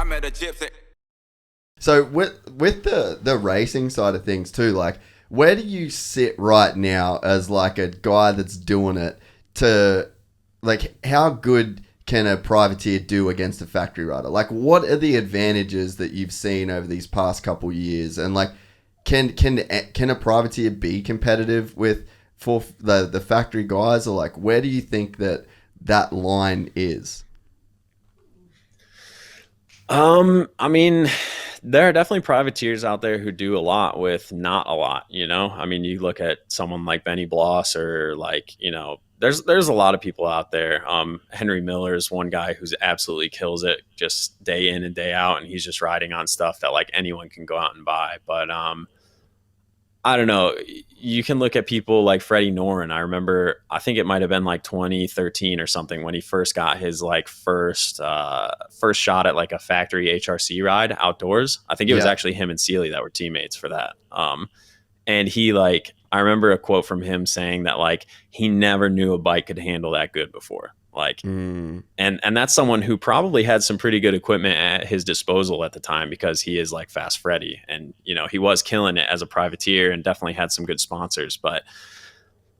I met a gypsy. So with the racing side of things too, like where do you sit right now as like a guy that's doing it to like how good can a privateer do against a factory rider? Like what are the advantages that you've seen over these past couple years? And like can a privateer be competitive with for the factory guys, or like where do you think that line is? I mean, there are definitely privateers out there who do a lot with not a lot, you know? I mean, you look at someone like Benny Bloss or like, there's a lot of people out there. Henry Miller is one guy who's absolutely kills it just day in and day out, and he's just riding on stuff that like anyone can go out and buy. But I don't know. You can look at people like Freddie Noren. I remember, I think it might have been like 2013 or something when he first got his like first shot at like a factory HRC ride outdoors. I think it was Yeah. actually him and Sealy that were teammates for that. And he like, I remember a quote from him saying that like he never knew a bike could handle that good before. Like, Mm. and that's someone who probably had some pretty good equipment at his disposal at the time because he is like Fast Freddy, and he was killing it as a privateer and definitely had some good sponsors. But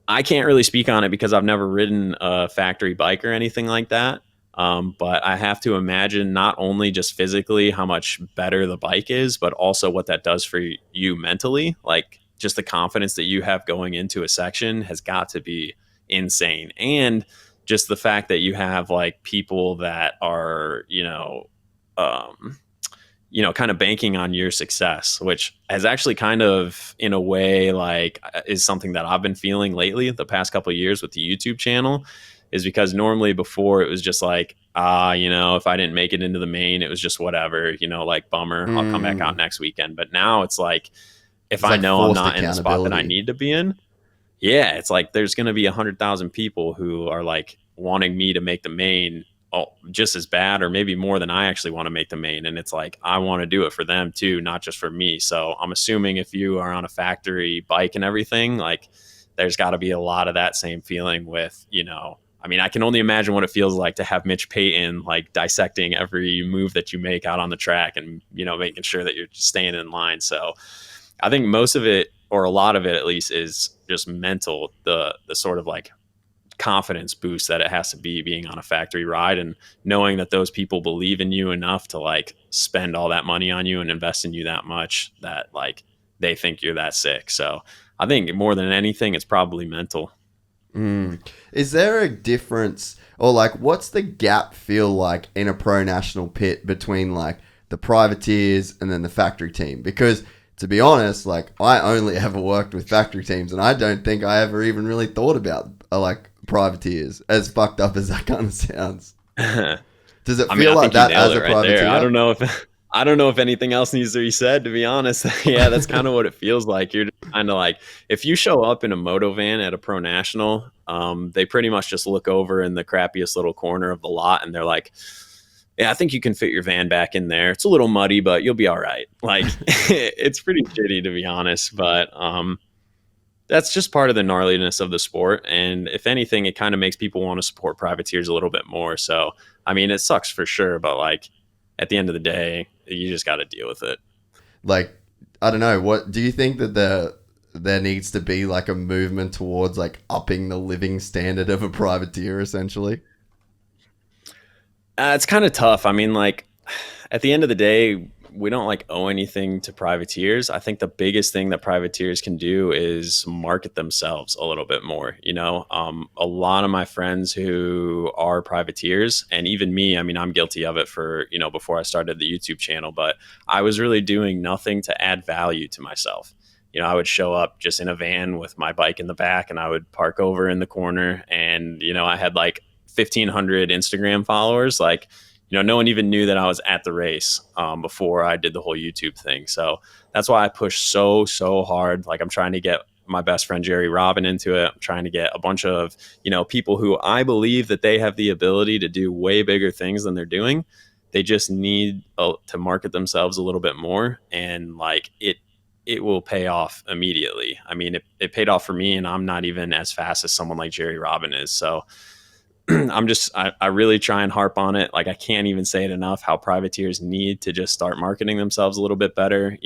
I can't really speak on it because I've never ridden a factory bike or anything like that. But I have to imagine not only just physically how much better the bike is, but also what that does for you mentally. Like just the confidence that you have going into a section has got to be insane. And just the fact that you have like people that are, um, kind of banking on your success, which has actually kind of, in a way, like is something that I've been feeling lately, the past couple of years with the YouTube channel, is because normally before it was just like, if I didn't make it into the main, it was just whatever, like bummer, I'll come back out Mm. next weekend. But now it's like, if It's I like know I'm forced not in the spot that I accountability. need to be in, yeah, it's like there's going to be 100,000 people who are like wanting me to make the main, just as bad or maybe more than I actually want to make the main. And it's like, I want to do it for them too, not just for me. So I'm assuming if you are on a factory bike and everything, like there's got to be a lot of that same feeling with, I mean, I can only imagine what it feels like to have Mitch Payton like dissecting every move that you make out on the track and, making sure that you're staying in line. So I think most of it, or a lot of it at least, is just mental. The sort of like confidence boost that it has to be being on a factory ride and knowing that those people believe in you enough to like spend all that money on you and invest in you that much that like they think you're that sick. So I think more than anything, it's probably mental. Mm. Is there a difference, or like, what's the gap feel like in a pro national pit between like the privateers and then the factory team? Because to be honest, like I only ever worked with factory teams, and I don't think I ever even really thought about like privateers. As fucked up as that kind of sounds, I does it mean, feel I like think you that nailed as it a right there. I privateer? don't know if I don't know if anything else needs to be said, to be honest. Yeah, that's kind of what it feels like. You're just kind of like, if you show up in a moto van at a pro national, they pretty much just look over in the crappiest little corner of the lot and they're like, yeah, I think you can fit your van back in there. It's a little muddy, but you'll be all right. Like it's pretty shitty, to be honest, but that's just part of the gnarliness of the sport. And if anything, it kind of makes people want to support privateers a little bit more. So, I mean, it sucks for sure, but like at the end of the day, you just got to deal with it. Like, I don't know. What do you think that there needs to be like a movement towards like upping the living standard of a privateer, essentially? It's kind of tough. I mean, like at the end of the day, we don't like owe anything to privateers. I think the biggest thing that privateers can do is market themselves a little bit more. A lot of my friends who are privateers, and even me, I mean, I'm guilty of it for before I started the YouTube channel, but I was really doing nothing to add value to myself. I would show up just in a van with my bike in the back, and I would park over in the corner, and I had like 1,500 Instagram followers. Like no one even knew that I was at the race before I did the whole YouTube thing. So that's why I push so hard. Like I'm trying to get my best friend Jerry Robin into it. I'm trying to get a bunch of people who I believe that they have the ability to do way bigger things than they're doing. They just need to market themselves a little bit more, and like it will pay off immediately. I mean, it paid off for me, and I'm not even as fast as someone like Jerry Robin is. So I really try and harp on it. Like, I can't even say it enough how privateers need to just start marketing themselves a little bit better,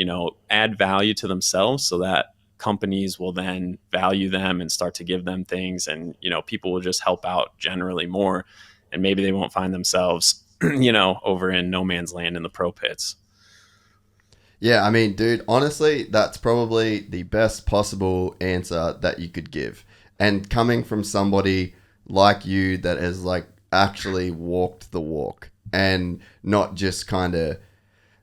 add value to themselves so that companies will then value them and start to give them things. And, people will just help out generally more. And maybe they won't find themselves, over in no man's land in the pro pits. Yeah, I mean, dude, honestly, that's probably the best possible answer that you could give. And coming from somebody like you that has like actually walked the walk and not just kind of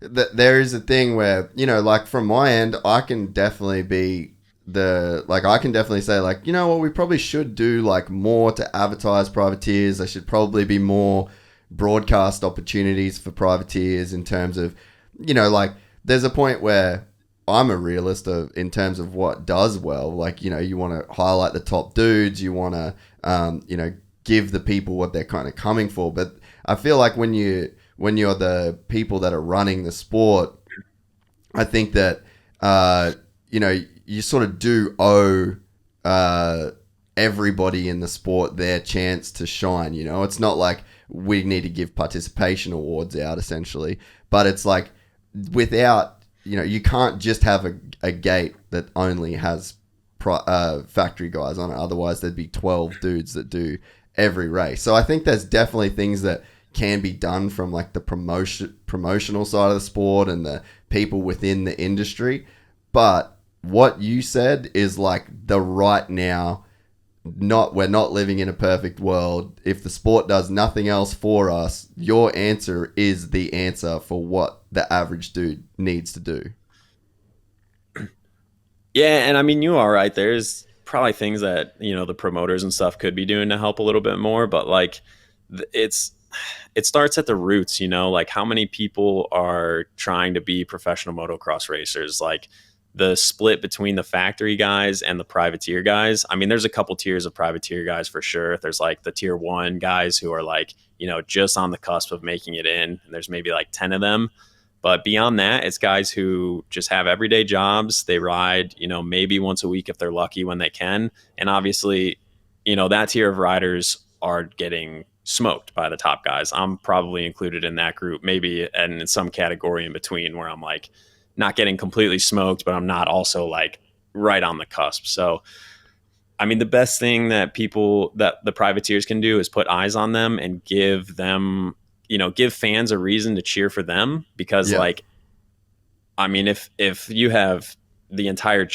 that there is a thing where, like from my end, I can definitely be I can definitely say like, you know what, we probably should do like more to advertise privateers. There should probably be more broadcast opportunities for privateers in terms of, like there's a point where I'm a realist in terms of what does well. Like, you want to highlight the top dudes, you want to, give the people what they're kind of coming for. But I feel like when you're the people that are running the sport, I think that, you sort of do owe everybody in the sport their chance to shine. It's not like we need to give participation awards out essentially, but it's like without, you can't just have a gate that only has factory guys on it. Otherwise, there'd be 12 dudes that do every race. So I think there's definitely things that can be done from like the promotional side of the sport and the people within the industry. But what you said is like the right now, we're not living in a perfect world. If the sport does nothing else for us, your answer is the answer for what the average dude needs to do. Yeah, and I mean, you are right. There's probably things that, the promoters and stuff could be doing to help a little bit more, but like it's it starts at the roots, like how many people are trying to be professional motocross racers, like the split between the factory guys and the privateer guys. I mean, there's a couple tiers of privateer guys for sure. There's like the tier 1 guys who are like, just on the cusp of making it in, and there's maybe like 10 of them. But beyond that, it's guys who just have everyday jobs. They ride, maybe once a week if they're lucky when they can. And obviously, that tier of riders are getting smoked by the top guys. I'm probably included in that group, maybe, and in some category in between where I'm like not getting completely smoked, but I'm not also like right on the cusp. So, I mean, the best thing that the privateers can do is put eyes on them and give them, give fans a reason to cheer for them. Because Yeah. like, I mean, if you have the entire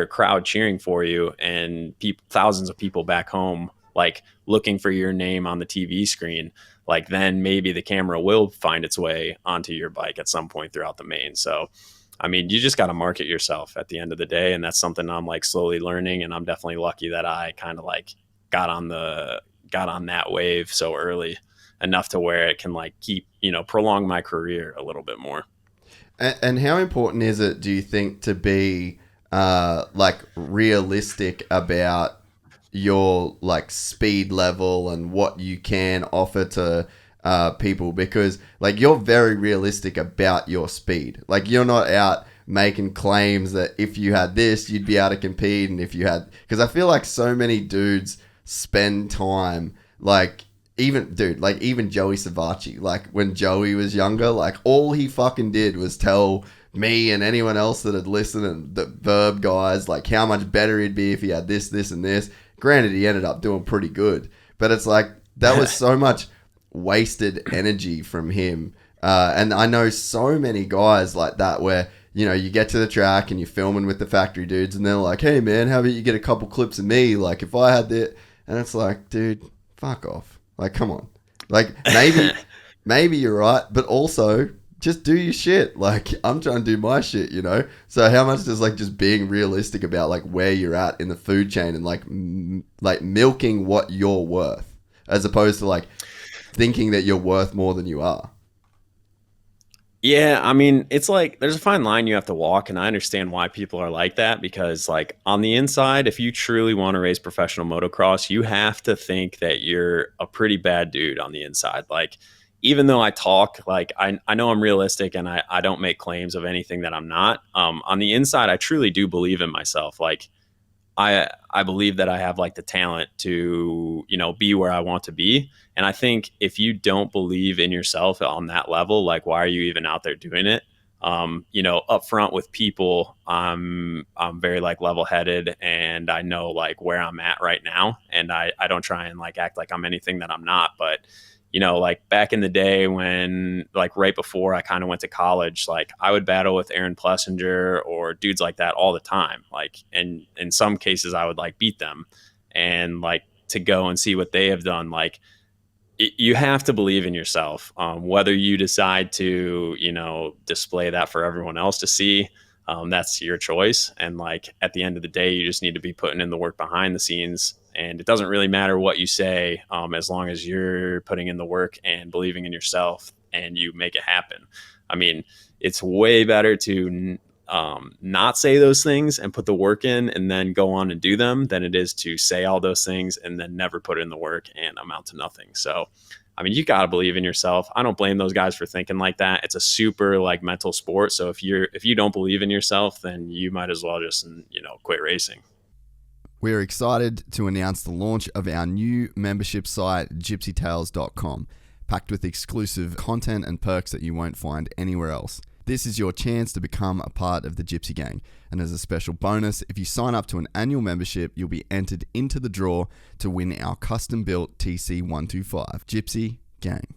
crowd cheering for you and thousands of people back home like looking for your name on the TV screen, like then maybe the camera will find its way onto your bike at some point throughout the main. So, I mean, you just got to market yourself at the end of the day, and that's something I'm like slowly learning. And I'm definitely lucky that I kind of like got on that wave so early enough to where it can like keep prolong my career a little bit more. And how important is it, do you think, to be like realistic about your like speed level and what you can offer to people? Because like you're very realistic about your speed. Like you're not out making claims that if you had this, you'd be able to compete. And if you had, because I feel like so many dudes spend time like even Joey Savacci, like when Joey was younger, like all he fucking did was tell me and anyone else that had listened and the Verb guys like how much better he'd be if he had this, this, and this. Granted, he ended up doing pretty good, but it's like that was so much wasted energy from him. And I know so many guys like that where, you get to the track and you're filming with the factory dudes and they're like, hey man, how about you get a couple clips of me? Like if I had that, and it's like, dude, fuck off. Like, come on. Like, maybe you're right, but also just do your shit. Like, I'm trying to do my shit, So how much does like just being realistic about like where you're at in the food chain and like like milking what you're worth, as opposed to like thinking that you're worth more than you are? Yeah, I mean, it's like there's a fine line you have to walk, and I understand why people are like that because, like, on the inside, if you truly want to race professional motocross, you have to think that you're a pretty bad dude on the inside. Like, even though I talk, like, I know I'm realistic and I don't make claims of anything that I'm not. On the inside, I truly do believe in myself. Like, I believe that I have like the talent to, you know, be where I want to be. And I think if you don't believe in yourself on that level, like why are you even out there doing it? You know, up front with people, I'm very like level headed, and I know like where I'm at right now. And I don't try and like act like I'm anything that I'm not. But, you know, like back in the day when like right before I kind of went to college, like I would battle with Aaron Plessinger or dudes like that all the time. Like, and in some cases I would like beat them, and like to go and see what they have done. Like, you have to believe in yourself. Whether you decide to, you know, display that for everyone else to see, that's your choice. And like at the end of the day, you just need to be putting in the work behind the scenes. And it doesn't really matter what you say, as long as you're putting in the work and believing in yourself and you make it happen. I mean, it's way better to not say those things and put the work in and then go on and do them than it is to say all those things and then never put in the work and amount to nothing. So, I mean, you got to believe in yourself. I don't blame those guys for thinking like that. It's a super like mental sport. So if you don't believe in yourself, then you might as well just, you know, quit racing. We're excited to announce the launch of our new membership site, gypsytales.com, packed with exclusive content and perks that you won't find anywhere else. This is your chance to become a part of the Gypsy Gang. And as a special bonus, if you sign up to an annual membership, you'll be entered into the draw to win our custom-built TC125. Gypsy Gang.